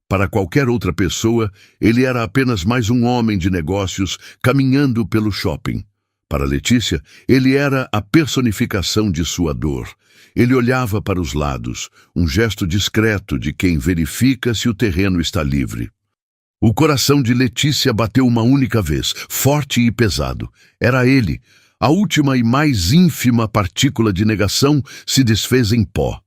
Para qualquer outra pessoa, ele era apenas mais um homem de negócios caminhando pelo shopping. Para Letícia, ele era a personificação de sua dor. Ele olhava para os lados, um gesto discreto de quem verifica se o terreno está livre. O coração de Letícia bateu uma única vez, forte e pesado. Era ele. A última e mais ínfima partícula de negação se desfez em pó.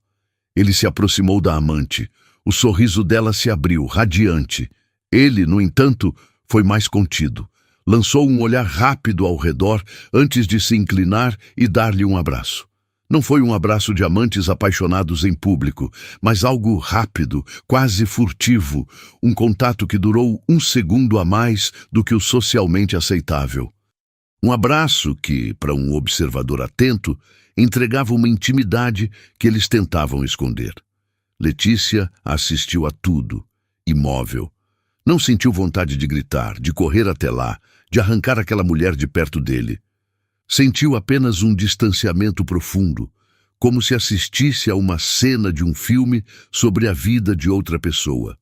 Ele se aproximou da amante. O sorriso dela se abriu, radiante. Ele, no entanto, foi mais contido. Lançou um olhar rápido ao redor antes de se inclinar e dar-lhe um abraço. Não foi um abraço de amantes apaixonados em público, mas algo rápido, quase furtivo, um contato que durou 1 segundo a mais do que o socialmente aceitável. Um abraço que, para um observador atento, entregava uma intimidade que eles tentavam esconder. Letícia assistiu a tudo, imóvel. Não sentiu vontade de gritar, de correr até lá, de arrancar aquela mulher de perto dele. Sentiu apenas um distanciamento profundo, como se assistisse a uma cena de um filme sobre a vida de outra pessoa.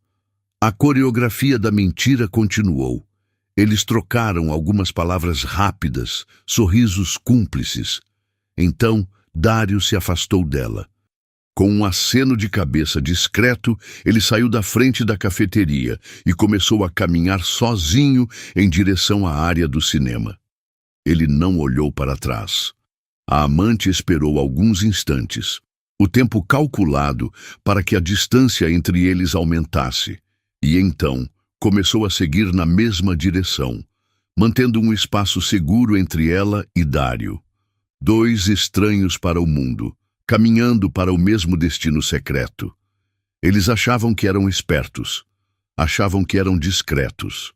A coreografia da mentira continuou. Eles trocaram algumas palavras rápidas, sorrisos cúmplices. Então, Dário se afastou dela. Com um aceno de cabeça discreto, ele saiu da frente da cafeteria e começou a caminhar sozinho em direção à área do cinema. Ele não olhou para trás. A amante esperou alguns instantes, o tempo calculado para que a distância entre eles aumentasse, e então começou a seguir na mesma direção, mantendo um espaço seguro entre ela e Dário. Dois estranhos para o mundo, caminhando para o mesmo destino secreto. Eles achavam que eram espertos, achavam que eram discretos.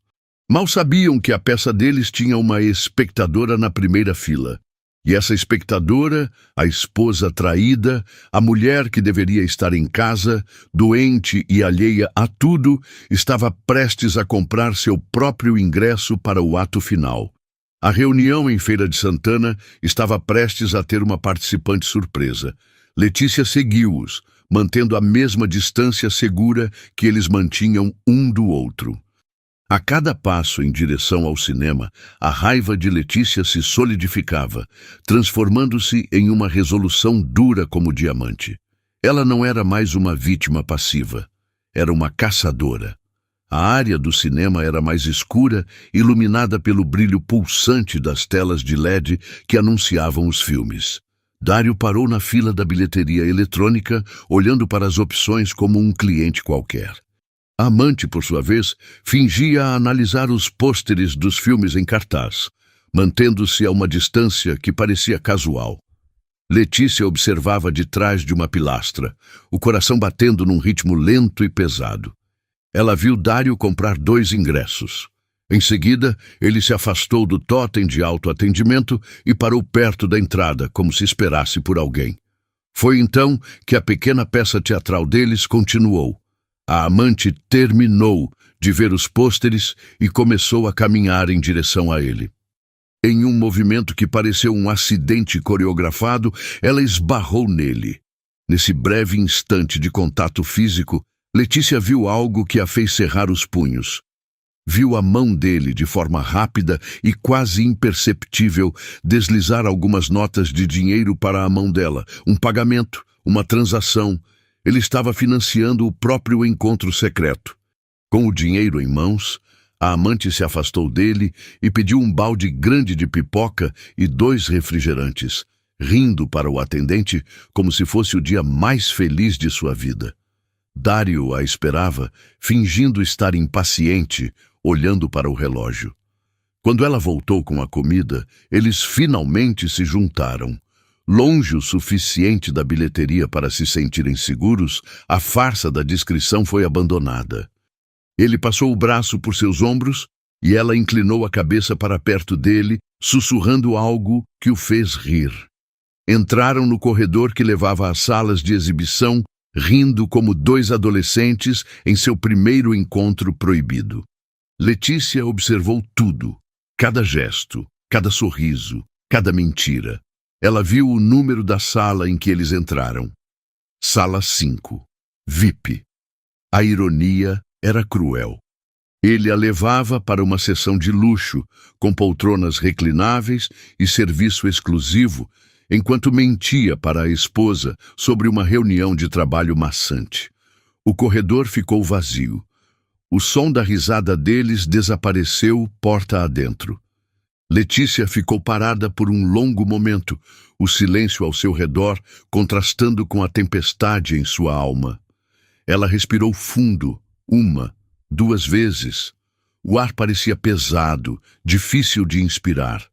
Mal sabiam que a peça deles tinha uma espectadora na primeira fila. E essa espectadora, a esposa traída, a mulher que deveria estar em casa, doente e alheia a tudo, estava prestes a comprar seu próprio ingresso para o ato final. A reunião em Feira de Santana estava prestes a ter uma participante surpresa. Letícia seguiu-os, mantendo a mesma distância segura que eles mantinham um do outro. A cada passo em direção ao cinema, a raiva de Letícia se solidificava, transformando-se em uma resolução dura como diamante. Ela não era mais uma vítima passiva, era uma caçadora. A área do cinema era mais escura, iluminada pelo brilho pulsante das telas de LED que anunciavam os filmes. Dário parou na fila da bilheteria eletrônica, olhando para as opções como um cliente qualquer. A amante, por sua vez, fingia analisar os pôsteres dos filmes em cartaz, mantendo-se a uma distância que parecia casual. Letícia observava de trás de uma pilastra, o coração batendo num ritmo lento e pesado. Ela viu Dário comprar 2 ingressos. Em seguida, ele se afastou do tótem de autoatendimento e parou perto da entrada, como se esperasse por alguém. Foi então que a pequena peça teatral deles continuou. A amante terminou de ver os pôsteres e começou a caminhar em direção a ele. Em um movimento que pareceu um acidente coreografado, ela esbarrou nele. Nesse breve instante de contato físico, Letícia viu algo que a fez cerrar os punhos. Viu a mão dele, de forma rápida e quase imperceptível, deslizar algumas notas de dinheiro para a mão dela, um pagamento, uma transação. Ele estava financiando o próprio encontro secreto. Com o dinheiro em mãos, a amante se afastou dele e pediu um balde grande de pipoca e 2 refrigerantes, rindo para o atendente como se fosse o dia mais feliz de sua vida. Dário a esperava, fingindo estar impaciente, olhando para o relógio. Quando ela voltou com a comida, eles finalmente se juntaram. Longe o suficiente da bilheteria para se sentirem seguros, a farsa da discrição foi abandonada. Ele passou o braço por seus ombros e ela inclinou a cabeça para perto dele, sussurrando algo que o fez rir. Entraram no corredor que levava às salas de exibição, rindo como 2 adolescentes em seu primeiro encontro proibido. Letícia observou tudo, cada gesto, cada sorriso, cada mentira. Ela viu o número da sala em que eles entraram. Sala 5. VIP. A ironia era cruel. Ele a levava para uma sessão de luxo, com poltronas reclináveis e serviço exclusivo, enquanto mentia para a esposa sobre uma reunião de trabalho maçante. O corredor ficou vazio. O som da risada deles desapareceu porta adentro. Letícia ficou parada por um longo momento, o silêncio ao seu redor contrastando com a tempestade em sua alma. Ela respirou fundo, 1, 2 vezes. O ar parecia pesado, difícil de inspirar.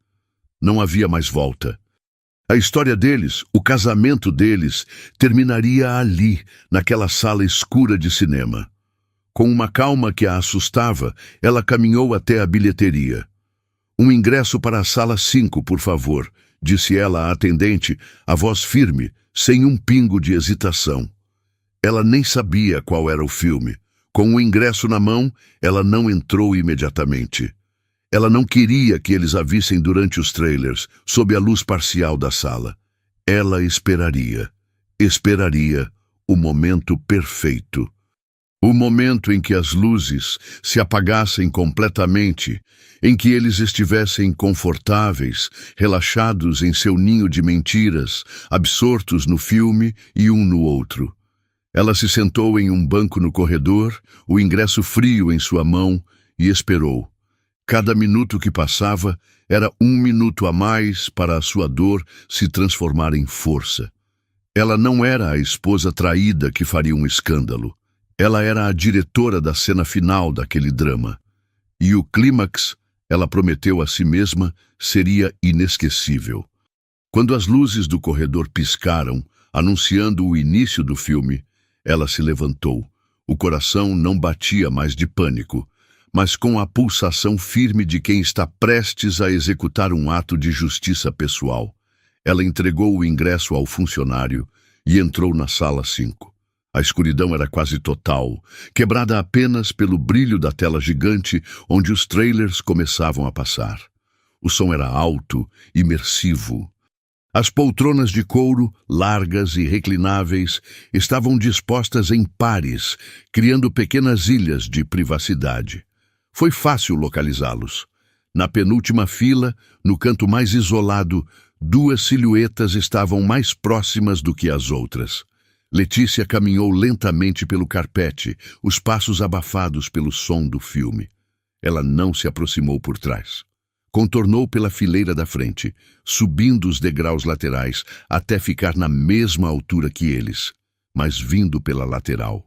Não havia mais volta. A história deles, o casamento deles, terminaria ali, naquela sala escura de cinema. Com uma calma que a assustava, ela caminhou até a bilheteria. "Um ingresso para a sala 5, por favor", disse ela à atendente, a voz firme, sem um pingo de hesitação. Ela nem sabia qual era o filme. Com o ingresso na mão, ela não entrou imediatamente. Ela não queria que eles a vissem durante os trailers, sob a luz parcial da sala. Ela esperaria o momento perfeito. O momento em que as luzes se apagassem completamente, em que eles estivessem confortáveis, relaxados em seu ninho de mentiras, absortos no filme e um no outro. Ela se sentou em um banco no corredor, o ingresso frio em sua mão, e esperou. Cada minuto que passava era um minuto a mais para a sua dor se transformar em força. Ela não era a esposa traída que faria um escândalo. Ela era a diretora da cena final daquele drama. E o clímax, ela prometeu a si mesma, seria inesquecível. Quando as luzes do corredor piscaram, anunciando o início do filme, ela se levantou. O coração não batia mais de pânico, mas com a pulsação firme de quem está prestes a executar um ato de justiça pessoal. Ela entregou o ingresso ao funcionário e entrou na sala 5. A escuridão era quase total, quebrada apenas pelo brilho da tela gigante onde os trailers começavam a passar. O som era alto, imersivo. As poltronas de couro, largas e reclináveis, estavam dispostas em pares, criando pequenas ilhas de privacidade. Foi fácil localizá-los. Na penúltima fila, no canto mais isolado, 2 silhuetas estavam mais próximas do que as outras. Letícia caminhou lentamente pelo carpete, os passos abafados pelo som do filme. Ela não se aproximou por trás. Contornou pela fileira da frente, subindo os degraus laterais até ficar na mesma altura que eles, mas vindo pela lateral.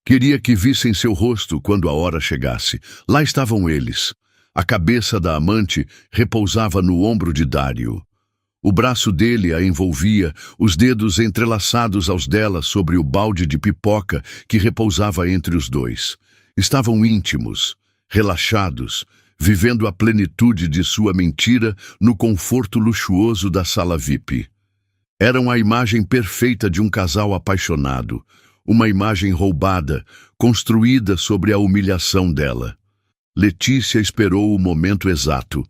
Queria que vissem seu rosto quando a hora chegasse. Lá estavam eles. A cabeça da amante repousava no ombro de Dário. O braço dele a envolvia, os dedos entrelaçados aos dela sobre o balde de pipoca que repousava entre os dois. Estavam íntimos, relaxados, vivendo a plenitude de sua mentira no conforto luxuoso da sala VIP. Eram a imagem perfeita de um casal apaixonado, uma imagem roubada, construída sobre a humilhação dela. Letícia esperou o momento exato.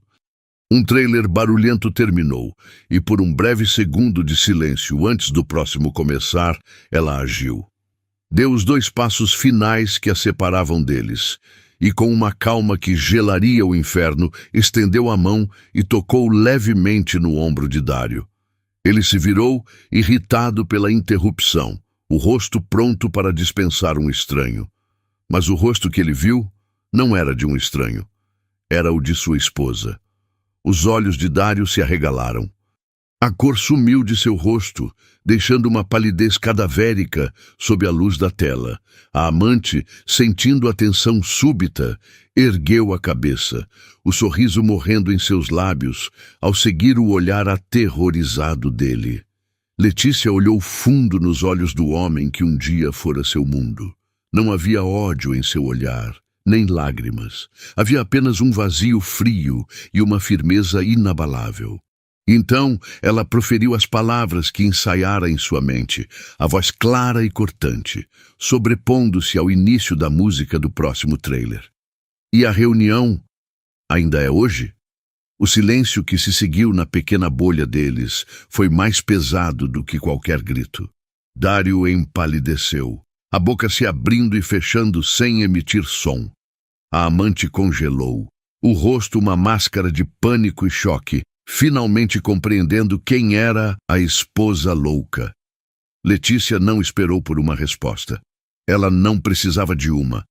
Um trailer barulhento terminou, e por um breve segundo de silêncio antes do próximo começar, ela agiu. Deu os 2 passos finais que a separavam deles, e com uma calma que gelaria o inferno, estendeu a mão e tocou levemente no ombro de Dário. Ele se virou, irritado pela interrupção, o rosto pronto para dispensar um estranho. Mas o rosto que ele viu não era de um estranho. Era o de sua esposa. Os olhos de Dário se arregalaram. A cor sumiu de seu rosto, deixando uma palidez cadavérica sob a luz da tela. A amante, sentindo a tensão súbita, ergueu a cabeça, o sorriso morrendo em seus lábios, ao seguir o olhar aterrorizado dele. Letícia olhou fundo nos olhos do homem que um dia fora seu mundo. Não havia ódio em seu olhar, nem lágrimas. Havia apenas um vazio frio e uma firmeza inabalável. Então, ela proferiu as palavras que ensaiara em sua mente, a voz clara e cortante, sobrepondo-se ao início da música do próximo trailer. E a reunião ainda é hoje? O silêncio que se seguiu na pequena bolha deles foi mais pesado do que qualquer grito. Dário empalideceu, a boca se abrindo e fechando sem emitir som. A amante congelou, o rosto uma máscara de pânico e choque, finalmente compreendendo quem era a esposa louca. Letícia não esperou por uma resposta. Ela não precisava de uma.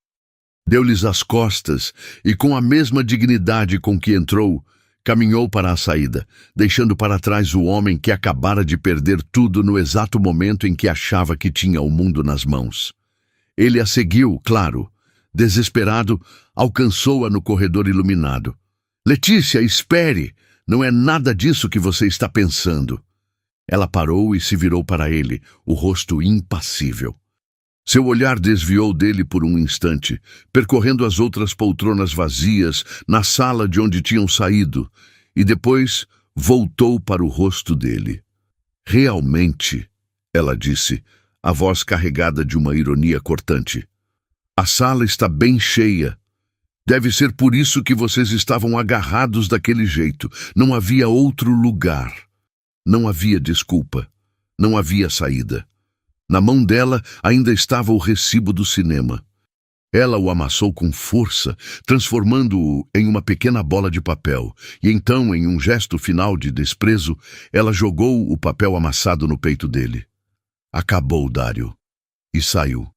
Deu-lhes as costas e, com a mesma dignidade com que entrou, caminhou para a saída, deixando para trás o homem que acabara de perder tudo no exato momento em que achava que tinha o mundo nas mãos. Ele a seguiu, claro. Desesperado, alcançou-a no corredor iluminado. «Letícia, espere! Não é nada disso que você está pensando!» Ela parou e se virou para ele, o rosto impassível. Seu olhar desviou dele por um instante, percorrendo as outras poltronas vazias na sala de onde tinham saído, e depois voltou para o rosto dele. «Realmente», ela disse, a voz carregada de uma ironia cortante. «A sala está bem cheia. Deve ser por isso que vocês estavam agarrados daquele jeito. Não havia outro lugar. Não havia desculpa. Não havia saída. Na mão dela ainda estava o recibo do cinema. Ela o amassou com força, transformando-o em uma pequena bola de papel, e então, em um gesto final de desprezo, ela jogou o papel amassado no peito dele. Acabou, Dário. E saiu.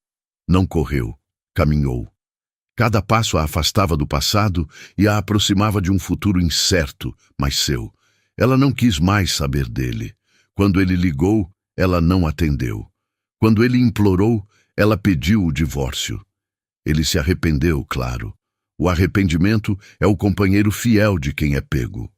Não correu. Caminhou. Cada passo a afastava do passado e a aproximava de um futuro incerto, mas seu. Ela não quis mais saber dele. Quando ele ligou, ela não atendeu. Quando ele implorou, ela pediu o divórcio. Ele se arrependeu, claro. O arrependimento é o companheiro fiel de quem é pego.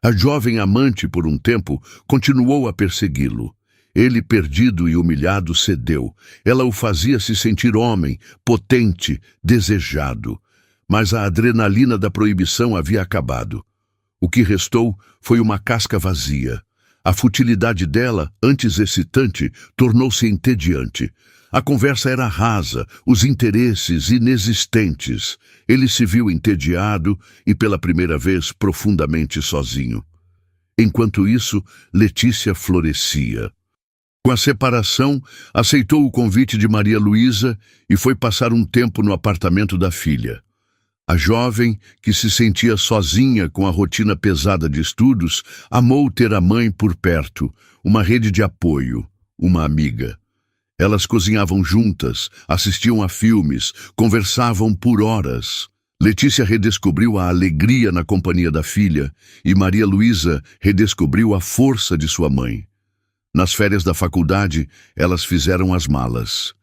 A jovem amante, por um tempo, continuou a persegui-lo. Ele, perdido e humilhado, cedeu. Ela o fazia se sentir homem, potente, desejado. Mas a adrenalina da proibição havia acabado. O que restou foi uma casca vazia. A futilidade dela, antes excitante, tornou-se entediante. A conversa era rasa, os interesses inexistentes. Ele se viu entediado e, pela primeira vez, profundamente sozinho. Enquanto isso, Letícia florescia. Com a separação, aceitou o convite de Maria Luísa e foi passar um tempo no apartamento da filha. A jovem, que se sentia sozinha com a rotina pesada de estudos, amou ter a mãe por perto, uma rede de apoio, uma amiga. Elas cozinhavam juntas, assistiam a filmes, conversavam por horas. Letícia redescobriu a alegria na companhia da filha e Maria Luísa redescobriu a força de sua mãe. Nas férias da faculdade, elas fizeram as malas.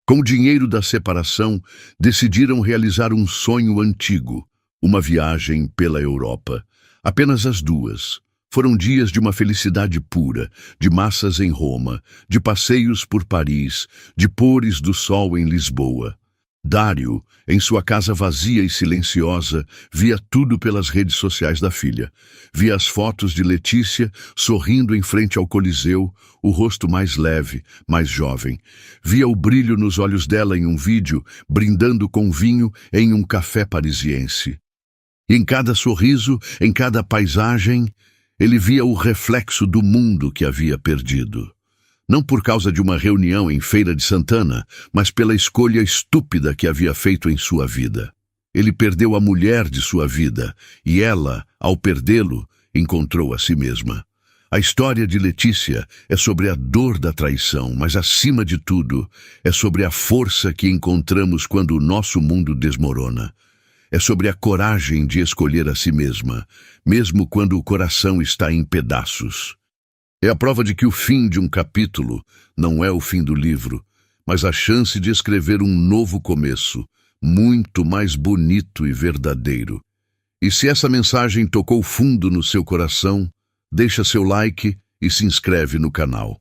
Com o dinheiro da separação, decidiram realizar um sonho antigo, uma viagem pela Europa. Apenas as duas. Foram dias de uma felicidade pura, de massas em Roma, de passeios por Paris, de pôres do sol em Lisboa. Dário, em sua casa vazia e silenciosa, via tudo pelas redes sociais da filha. Via as fotos de Letícia sorrindo em frente ao Coliseu, o rosto mais leve, mais jovem. Via o brilho nos olhos dela em um vídeo, brindando com vinho em um café parisiense. E em cada sorriso, em cada paisagem, ele via o reflexo do mundo que havia perdido. Não por causa de uma reunião em Feira de Santana, mas pela escolha estúpida que havia feito em sua vida. Ele perdeu a mulher de sua vida, e ela, ao perdê-lo, encontrou a si mesma. A história de Letícia é sobre a dor da traição, mas, acima de tudo, é sobre a força que encontramos quando o nosso mundo desmorona. É sobre a coragem de escolher a si mesma, mesmo quando o coração está em pedaços. É a prova de que o fim de um capítulo não é o fim do livro, mas a chance de escrever um novo começo, muito mais bonito e verdadeiro. E se essa mensagem tocou fundo no seu coração, deixa seu like e se inscreve no canal.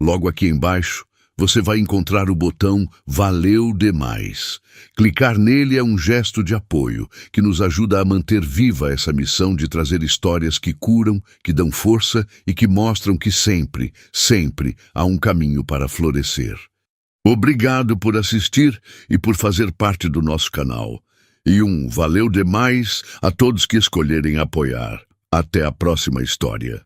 Logo aqui embaixo, você vai encontrar o botão Valeu Demais. Clicar nele é um gesto de apoio que nos ajuda a manter viva essa missão de trazer histórias que curam, que dão força e que mostram que sempre, sempre há um caminho para florescer. Obrigado por assistir e por fazer parte do nosso canal. E valeu demais a todos que escolherem apoiar. Até a próxima história.